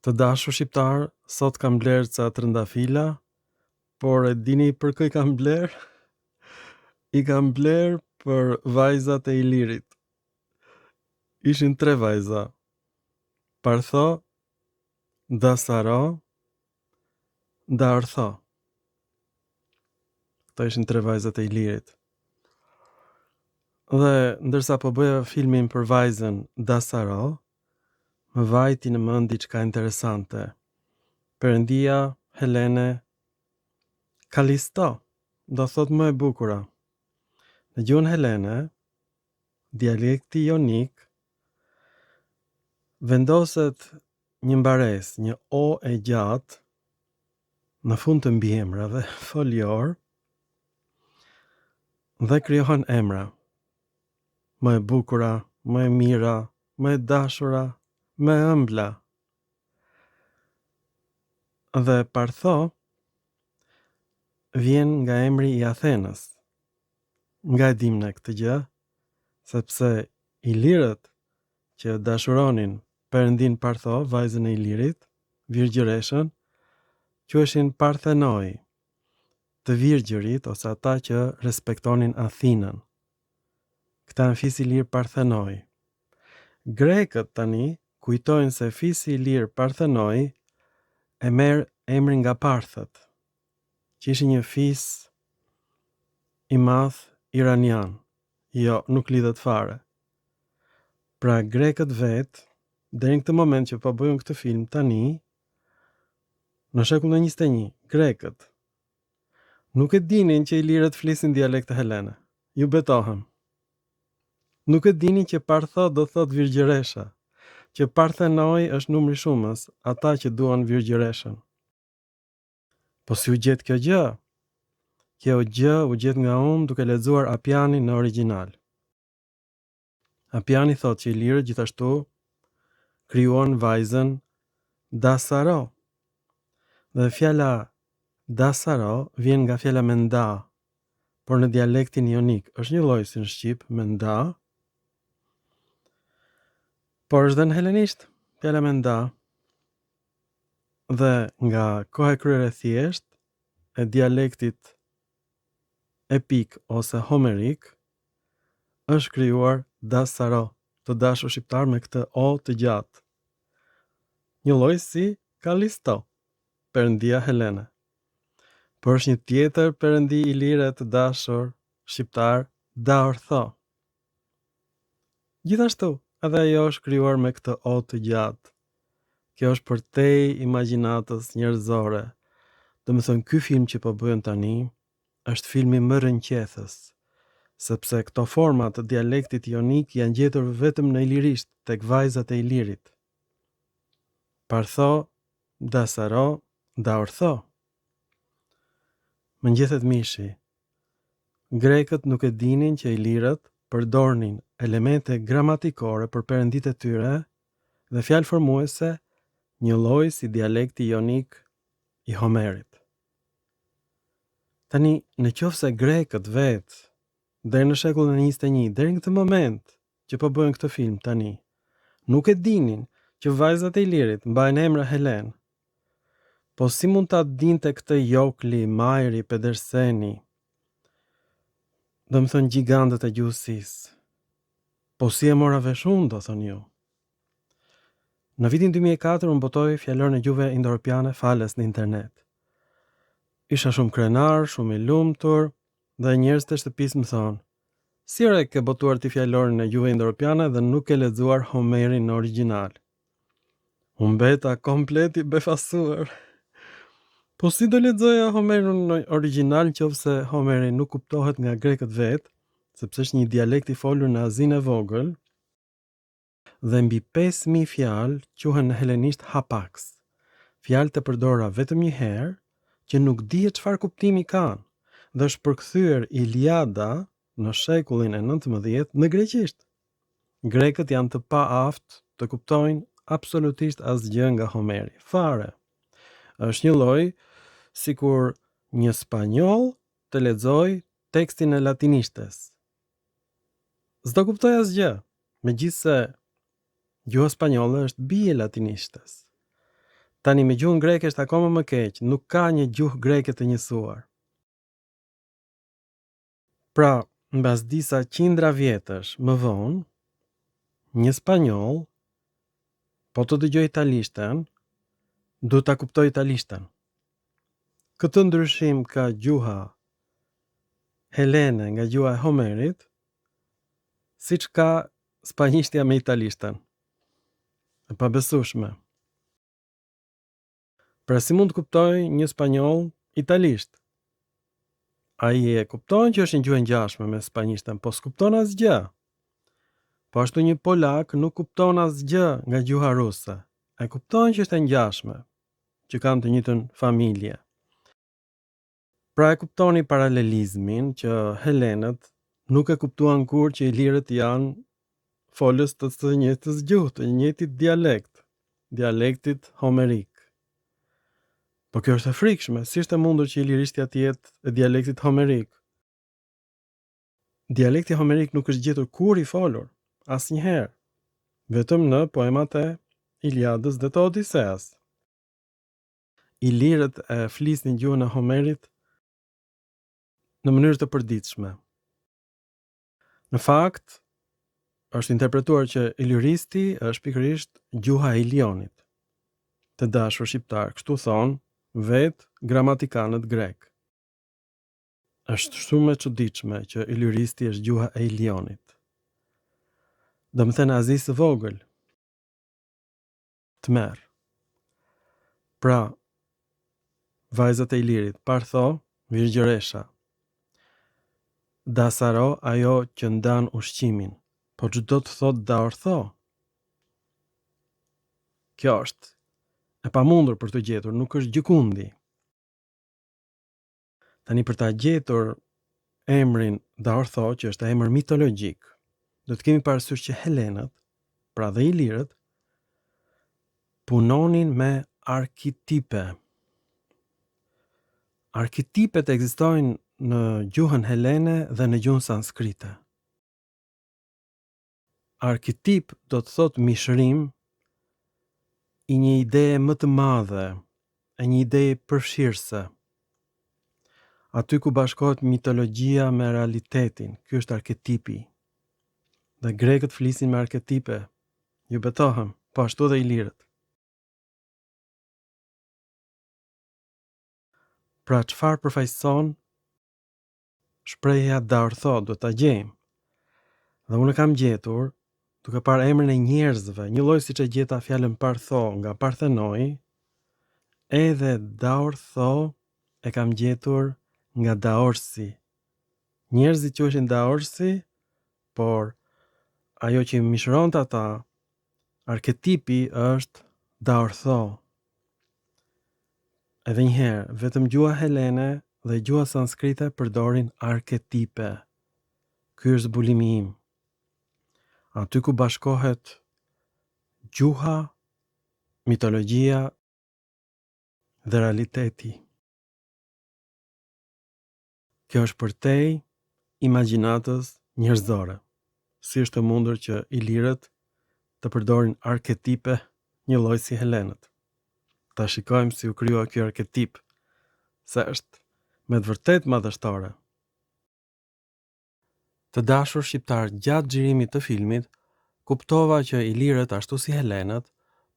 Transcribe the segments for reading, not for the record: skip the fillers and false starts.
Të dashur shqiptar, sot kam bler ca trëndafila, por e dini për kë i kam bler? I kam bler për vajzat e Ilirit. Ishin 3 vajza. Partho, Dasaro, Dartho. Këto ishin 3 vajzat e Ilirit. Dhe ndërsa po bëja filmin për vajzën Dasaro, më vajti në mend diçka interesante. Perëndia Helene Kalisto, do thot më e bukura. Në gjuhën helene, dialekti jonik, vendoset një mbares, një o e gjatë, në fund të mbiemrave folior, dhe krijohen emra. Më e bukura, më e mira, më e dashura, më e ëmbla. Dhe Partho vjen nga emri i Athenës. Nga e dim ne këtë gjë, sepse Ilirët që dashuronin perëndin Partho, vajzën e Ilirit, virgjëreshën, quheshin Parthenoi, të virgjërit ose ata që respektonin Athinën. Këta në fisi Ilir Parthenoi. Grekët tani kujtojnë se fisi Ilir Parthenoi e merr emrin nga Parthët, që ishin një fis i madh iranian. Jo, nuk lidhet fare. Pra grekët vet, deri në këtë moment që po bëjmë këtë film tani, në shekullin e 21, grekët nuk e dinin që ilirët flisin dialekt helene. Ju betohem. Nuk e dinin që Partho do thot virgjëresha, që Parthenoi është numri shumës, ata që duan virgjëreshën. Po si u gjet kjo gjë? Kjo gjë u gjet nga unë duke lexuar Apianin në origjinal. Apiani thot që ilirët gjithashtu krijuan vajzën Dasaro. Dhe fjala Dasaro vjen nga fjala menda, por në dialektin jonik është një lloj si në shqip, menda, por është dhe në helenisht, fjala menda. Dhe nga koha e kryer e thjesht e dialektit epik ose homerik është krijuar Dasaro, të dashur shqiptar me këtë o të gjatë. Një lloj si Kalisto, perëndia helene. Por është një tjetër perëndi ilire të dashur shqiptar, Dartho. Gjithashtu, edhe ajo është krijuar me këtë o të gjatë. Kjo është përtej imagjinatës njerëzore. Domethënë ky film që po bëjmë tani është filmi më rënqethës, sepse këto forma të dialektit jonik janë gjetur vetëm në ilirisht tek vajzat e Ilirit. Partho, Dasaro, Dartho. Mëngjethet mishi. Grekët nuk e dinin që ilirët përdornin elemente gramatikore për perënditë e tyre dhe fjalë formuese, një lloj si dialekti jonik i Homerit. Tani, në qoftë se grekët vetë, deri në shekullin e 21, deri në këtë moment që po bëjnë këtë film tani, nuk e dinin që vajzat e Ilirit mbajnë emra helen. Po si mund ta dinte këtë Jokli, Majri, Pederseni, domethënë gjigantët e gjuhësisë? Po si e mora vesh unë, do thonë ju. Në vitin 2004 unë botoj fjalorën e gjuhëve indo-europiane falas në internet. Isha shumë krenar, shumë i lumtur, dhe njerëz të shtëpisë më thonë: "Si re ke botuar ti fjalorën e gjuhëve indo-europiane dhe nuk ke lexuar Homerin në origjinal?" Unë beta komplet i befasuar. Po si do lexoja Homerin në origjinal nëse Homeri nuk kuptohet nga grekët vet, sepse është një dialekt i folur në Azinë e vogël, dhe mbi 5000 fjalë quhen në helenisht hapax. Fjalë të përdora vetëm një herë, që nuk dihet çfarë kuptimi kanë, dhe është përkthyer Iliada në shekullin e 19 në greqisht. Grekët janë të paaftë të kuptojnë absolutisht asgjë nga Homeri. Fare. Është një lloj sikur një spanjoll të lexoj tekstin e latinishtes. S'do kuptoj asgjë, megjithse gjuha spanjolle është bie latinishtes. Tani me gjuhën greke është akoma më keq, nuk ka një gjuhë greke të njësuar. Pra, mbas disa qindra vjetësh më vonë, një spanjoll, po të dëgjoj italishten, du ta kuptoj italishten. Këtë ndryshim ka gjuha helene nga gjuha e Homerit, siç ka spanjishtja me italishten. E pabesueshme. Pra si mund të kuptoj një spanjoll italisht? Ai e kupton që është një gjuhë ngjashme me spanjishtën, po s'kupton asgjë. Po ashtu një polak nuk kupton asgjë nga gjuha ruse. E kupton që është e ngjashme, që kanë të njëjtën familje. Pra e kuptoni paralelizmin që helenët nuk e kuptuan kur që ilirët janë folës të njëjtës gjuhë, të njëjtit dialektit homerik. Po kjo është e frikshme, si është e mundur që ilirishtja të jetë e dialektit homerik? Dialekti homerik nuk është gjetur kur i folur, asnjëherë, vetëm në poemat e Iliadës dhe të Odiseas. Ilirët e flisnin gjuhën e Homerit në mënyrë të përditshme. Në fakt, është interpretuar që iliristi është pikërisht gjuha e Ilionit, të dashur shqiptar, kështu thonë vetë gramatikanët grek. Është shumë e çuditshme që iliristi është gjuha e Ilionit. Do më thënë azisë vogël, të merë. Pra, vajzat e Ilirit, partho, virgjëresha. Dasaro ajo që ndan ushqimin, po çdo të thot da ortho. Kjo është e pamundur për të gjetur, nuk është gjikundi. Tani për ta gjetur emrin da ortho, që është emër mitologjik, do të kemi parasysh që helenët, pra dhe ilirët, punonin me arketipe. Arketipet ekzistojnë në gjuhën helene dhe në gjuhën sanskrite. Arketip do të thotë mishërim i një ideje më të madhe, e një ideje përfshirëse. Aty ku bashkohet mitologjia me realitetin, ky është arketipi. Dhe grekët flisin me arketipe, ju betohem, po ashtu dhe ilirët. Pra çfarë përfaqëson shprehja da ortho, do ta gjejmë. Dhe unë kam gjetur, duke parë emrin e njerëzve, një lloj siç e gjeta fjalën partho nga parthenoi, edhe da ortho e kam gjetur nga daorsi. Njerëzit quheshin daorsi, por ajo që i mishëronte ata, arketipi është da ortho. Edhe një herë, vetëm gjuha helene dhe gjuha sanskrite përdorin arketipe. Ky është zbulimi im. Aty ku bashkohet gjuha, mitologjia dhe realiteti. Kjo është përtej imagjinatës njerëzore. Si është e mundur që ilirët të përdorin arketipe një lloj si helenët. Ta shikojmë si u krijua ky arketip, se është me të vërtet madhështore. Të dashur shqiptar, gjatë xhirimit të filmit, kuptova që ilirët ashtu si helenët,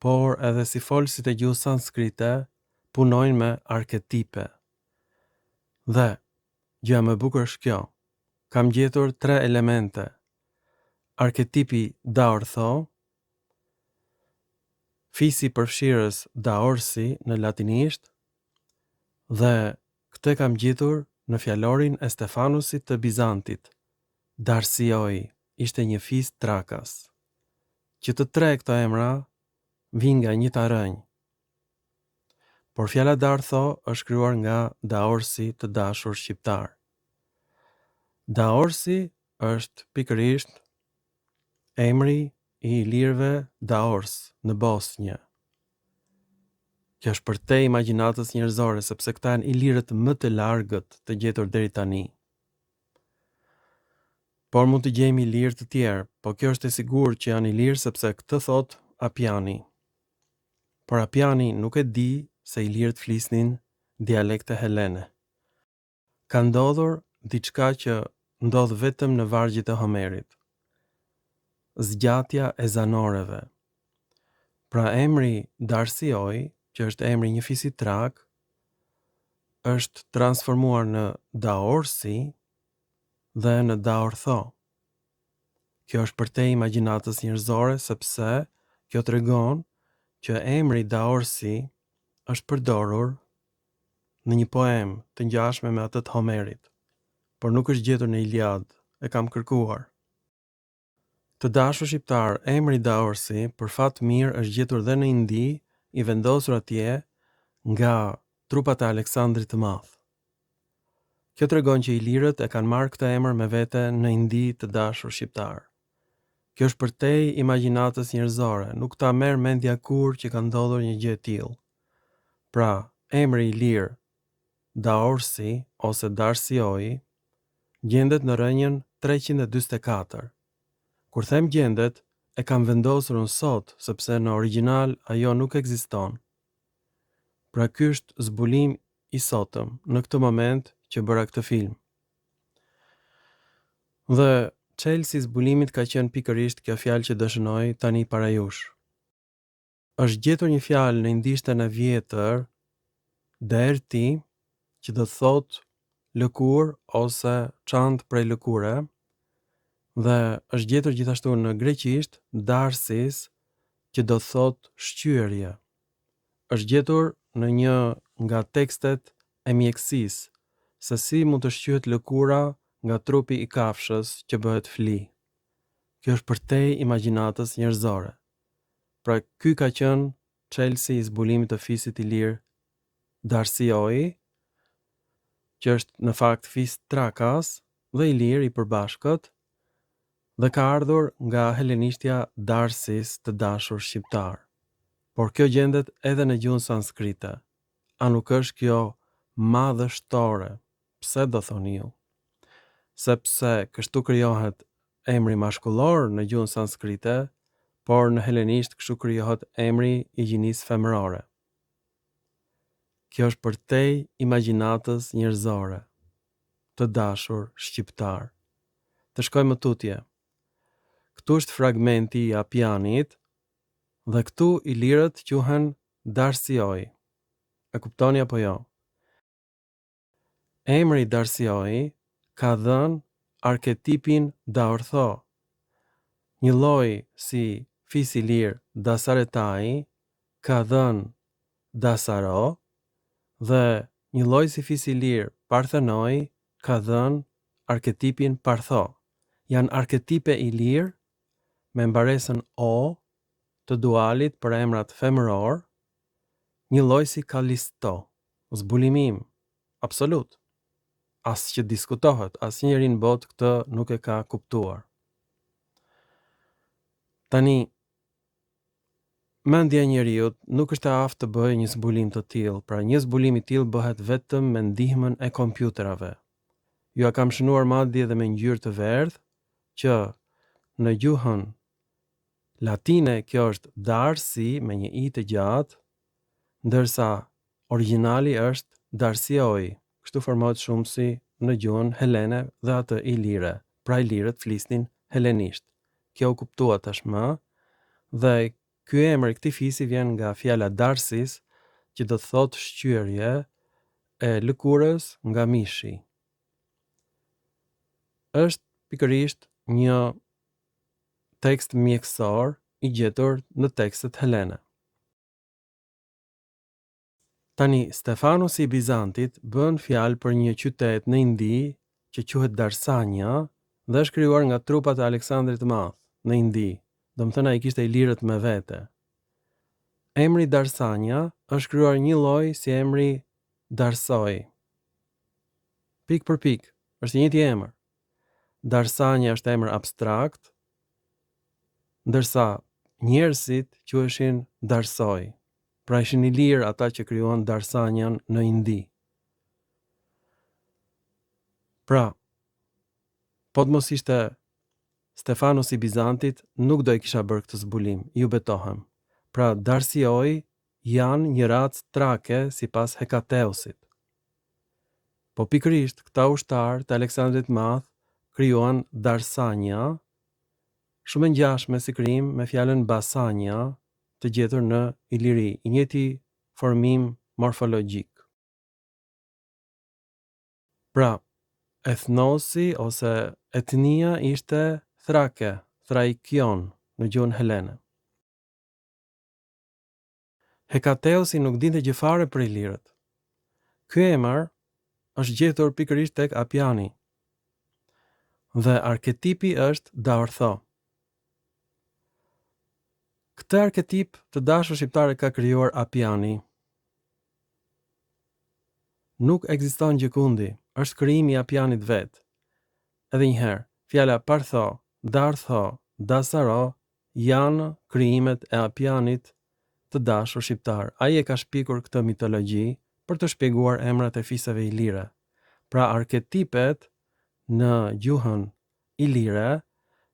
por edhe si folësit e gjuhës sanskrite, punojnë me arketipe. Dhe gjëja më e bukur është kjo. Kam gjetur 3 elemente. Arketipi da ortho, fisi përfshirës daorsi në latinisht, dhe këtë kam gjetur në fjalorin e Stefanusit të Bizantit. Darsioi ishte një fis trakas. Që të 3 këto emra vijnë nga një rënjë. Por fjala da ortho është krijuar nga daorsi të dashur shqiptar. Daorsi është pikërisht emri i ilirëve daors në Bosnjë. Kjo është përtej imagjinatës njerëzore, sepse këta janë ilirët më të largët të gjetur deri tani. Por mund të gjejmë ilirë të tjerë, po kjo është e sigurt që janë ilirë sepse këtë thot Apiani. por Apiani nuk e di se ilirët flisnin dialekte helene. Ka ndodhur diçka që ndodh vetëm në vargjet e Homerit. Zgjatja e zanoreve. Pra emri Darsioj, që është emri një fisitrak, është transformuar në Daorsi dhe në Daortho. Kjo është përtej imagjinatës njerëzore sepse kjo tregon që emri Daorsi është përdorur në një poem të ngjashme me atë të Homerit, por nuk është gjetur në Iliad, e kam kërkuar. Të dashur shqiptar, emri Daorsi për fat mirë është gjetur dhe në Indi, i vendosur atje nga trupat e Aleksandrit të Madh. Kjo tregon që ilirët e kanë marrë këtë emër me vete në Indi, të dashur shqiptar. Kjo është përtej imagjinatës njerëzore, nuk ta merr mendja kur që ka ndodhur një gjë e tillë. Pra, emri ilir Daorsi ose Darsioj gjendet në rrënjën 344. Kur them gjendet, e kam vendosur unë sot, sepse në origjinal ajo nuk ekziston. Pra ky është zbulim i sotëm, në këtë moment që bëra këtë film. Dhe çelësi i zbulimit ka qenë pikërisht kjo fjalë që dëshnoj tani para jush. Është gjetur një fjalë në indishtën e vjetër, derti, që do të thotë lëkur ose çantë prej lëkure, dhe është gjetur gjithashtu në greqisht darsis, që do të thotë shqyrje. Është gjetur në një nga tekstet e mjekësisë, se si mund të shqyhet lëkura nga trupi i kafshës që bëhet fli. Kjo është përtej imagjinatës njerëzore. Pra ky ka qenë çelësi i zbulimit të fisit ilir Darsioj, që është në fakt fis trakas dhe ilir i përbashkët, dhe ka ardhur nga helenishtja Darsis, të dashur shqiptar. Por kjo gjendet edhe në gjuhën sanskrite. A nuk është kjo madhështore? Pse do thoni ju? Sepse kështu krijohet emri mashkullor në gjuhën sanskrite, por në helenisht kështu krijohet emri i gjinisë femërore. Kjo është përtej imagjinatës njerëzore, të dashur shqiptar. Të shkojmë më tutje. Këtu është fragmenti i Apianit, dhe këtu ilirët quhen Darsioj. E kuptoni apo jo? Emri Darsioj ka dhënë arketipin Daortho, një lloj si fis ilir Dasaretai ka dhënë Dasaro, dhe një lloj si fis ilir Parthenoi ka dhënë arketipin Partho. Janë arketipe ilir me mbaresën o të dualit për emrat femëror, një lloj si Kalisto. Zbulimim absolut. As që diskutohet, as njëri në botë këtë nuk e ka kuptuar. Tani, mendja e njeriut nuk është e aftë të bëjë një zbulim të tillë, pra një zbulim i tillë bëhet vetëm me ndihmën e kompjuterave. Ju a kam shënuar madje edhe me ngjyrë të verdhë, që në gjuhën latine kjo është Darsi me një i të gjatë, ndërsa origjinali është Darsioj. Kështu formohet shumësi në gjuhën helene dhe atë ilire. Pra ilirët flisnin helenisht. Kjo u kuptua tashmë, dhe ky emër i këtij fisi vjen nga fjala Darsis, që do të thotë shqyrje e lëkurës nga mishi. Është pikërisht një tekst mjekësor i gjetur në tekstet helene. Tani, Stefanusi i Bizantit bën fjalë për një qytet në Indi që quhet Darsania dhe është krijuar nga trupat e Aleksandrit të Madh në Indi. Domethënë ai kishte ilirët me vete. Emri Darsania është krijuar një lloj si emri Darsoj. Pik për pik, është i njëjti emër. Darsania është emër abstrakt, ndërsa njerëzit quheshin Darsoj. Pra ishin ilir ata që krijuan Darsanian në Indi. Pra, po të mos ishte Stefanusi i Bizantit, nuk do e kisha bërë këtë zbulim, ju betohem. Pra, Darsioj janë një racë trake sipas Hekateusit. Po pikërisht këta ushtarë të Aleksandrit Madh krijuan Darsania, shumë e ngjashme si krijim me fjalën Basania, të gjetur në Iliri, i njëjti formim morfologjik. Pra, ethnosi ose etnia ishte Thrake, Thraikion në gjuhën helene. Hekateusi nuk dinte gjë fare për ilirët. Ky emër është gjetur pikërisht tek Apiani. Dhe arketipi është Daortho. Këtë arketip të dashur shqiptare ka krijuar Apiani. Nuk ekziston gjëkundi, është krijimi i Apianit vet. Edhe një herë, fjala Partho, Dartho, Dasaro janë krijimet e Apianit të dashur shqiptar. Ai e ka shpikur këtë mitologji për të shpjeguar emrat e fisëve ilire. Pra arketipet në gjuhën ilire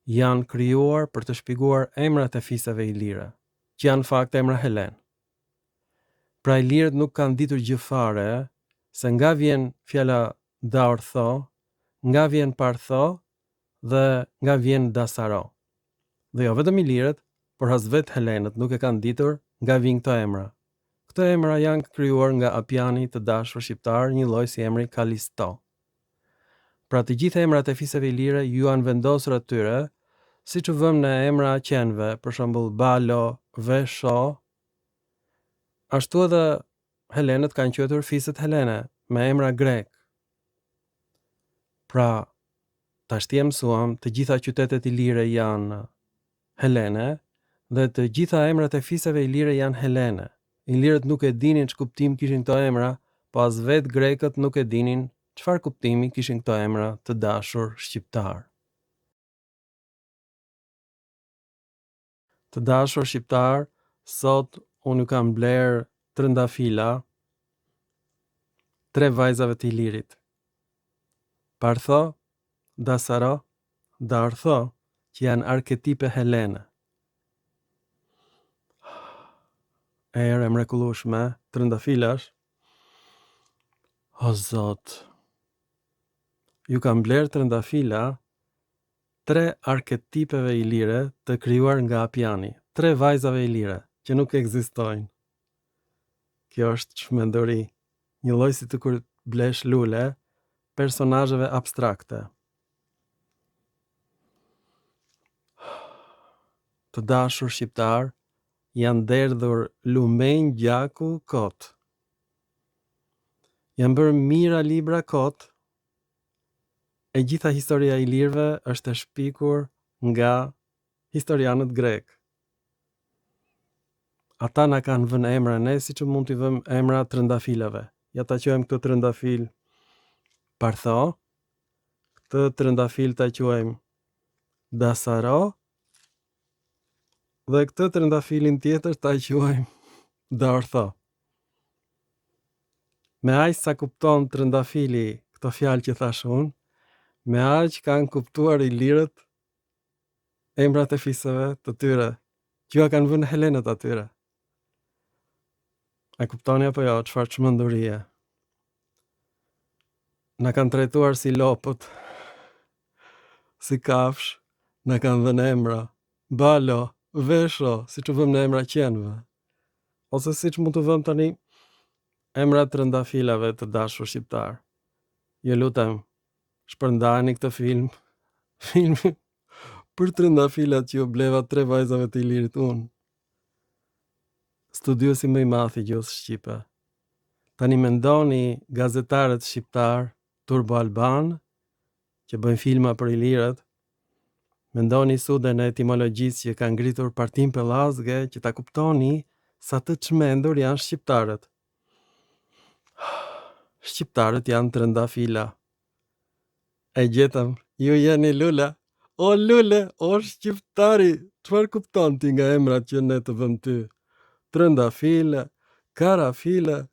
janë krijuar për të shpjeguar emrat e fisëve ilire, që janë fakt emra helen. Pra ilirët nuk kanë ditur gjë fare se nga vjen fjala Daortho, nga vjen Partho dhe nga vjen Dasaro. Dhe jo vetëm ilirët, por as vetë helenët nuk e kanë ditur nga vijnë këto emra. Këto emra janë krijuar nga Apiani të dashur shqiptar, një lloj si emri Kalisto. Pra të gjithë emrat e fisëve ilire ju janë vendosur atyre, siç u vëmë në emra qenve, për shembull Balo, Vesho. Ashtu edhe helenët kanë quajtur fisët helene me emra grek. Pra, tashti e mësuam, të gjitha qytetet ilire janë helene dhe të gjitha emrat e fisëve ilire janë helene. Ilirët nuk e dinin ç'kuptim kuptim kishin këto emra, po as vetë grekët nuk e dinin çfarë kuptimi kishin këto emra të dashur shqiptar. Të dashur shqiptar, sot unë ju kam bler trëndafila, 3 vajzave të Ilirit. Partho, Dasaro, Daortho, që janë arketipe helene. Erë e mrekullueshme, trëndafilash. O Zot, ju kam bler trëndafila 3 arketipeve ilire të krijuar nga Apiani, 3 vajzave ilire që nuk ekzistojnë. Kjo është çmenduri, një lloj si të kur blesh lule personazheve abstrakte. Të dashur shqiptar, janë derdhur lumenj gjaku kot. Janë bërë mira libra kot. E gjitha historia e ilirëve është e shpikur nga historianët grek. Ata na kanë vënë emra, ne siç mund t'i vëmë emra trëndafilave. Ja ta quajmë këtë trëndafil Partho, këtë trëndafil ta quajmë Dasaro, dhe këtë trëndafilin tjetër ta quajmë Daortho. Me aq sa kupton trëndafili këto fjalë që thash unë, me aq kanë kuptuar ilirët emrat e fisëve të tyre, që ja kanë vënë helenët atyre. A kuptoni apo jo, çfarë çmendurie? Na kanë trajtuar si lopët, si kafsh, na kanë dhënë emra, Balo, Vesho, siç u vëmë në emra qenve. Ose siç mund të vëmë tani emra trëndafilave të dashur shqiptar. Ju lutem, shpërndani këtë film, filmin për trëndafilat që ju bleva 3 vajzave të Ilirit unë. Studiosi më i madh i gjuhës shqipe. Tani mendoni gazetarët shqiptar Turbo Alban që bëjnë filma për ilirët. Mendoni suden e etimologjisë që kanë ngritur Partin Pellazghe, që ta kuptoni sa të çmendur janë shqiptarët. Shqiptarët janë trëndafila. E gjetëm, ju jeni lula. O lule, o shqiptari, çfarë kupton ti nga emrat që ne të vëmë ty? Trëndafile, karafile,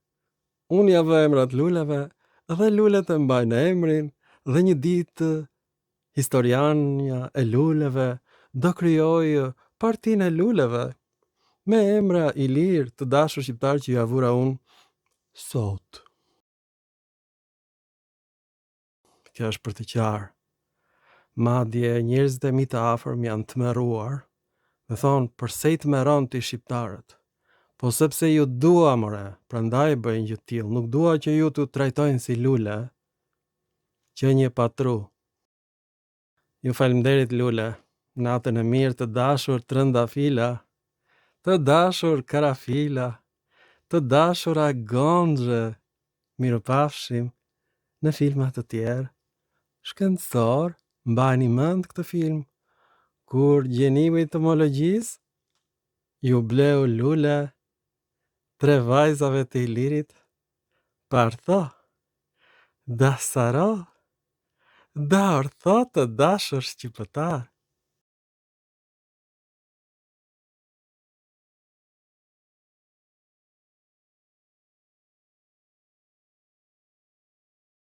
unë ja vë emrat luleve, dhe lulet e mbajnë emrin, dhe një ditë historianja e luleve do krijojë partinë e luleve. me emra i lirë të dashur shqiptar që ja vura unë sot. Kjo është për të qarë. Madje njerëzit e mi të afërm janë tmerruar dhe thonë përse i tmeron ti shqiptarët. Po sepse ju dua more, prandaj bëjnë gjë të tillë, nuk dua që ju të trajtojnë si lule, që një patru. Ju faleminderit lule, natën e mirë të dashur trëndafila, të dashur karafila, të dashura gondre, mirupafshim në filma të tjerë. Shkencor, mbajini mend këtë film. Kur gjenimi të homologjisë, ju bleu lule, 3 vajzave të Ilirit, partho, dasaro, da ortho të dashur shqiptar.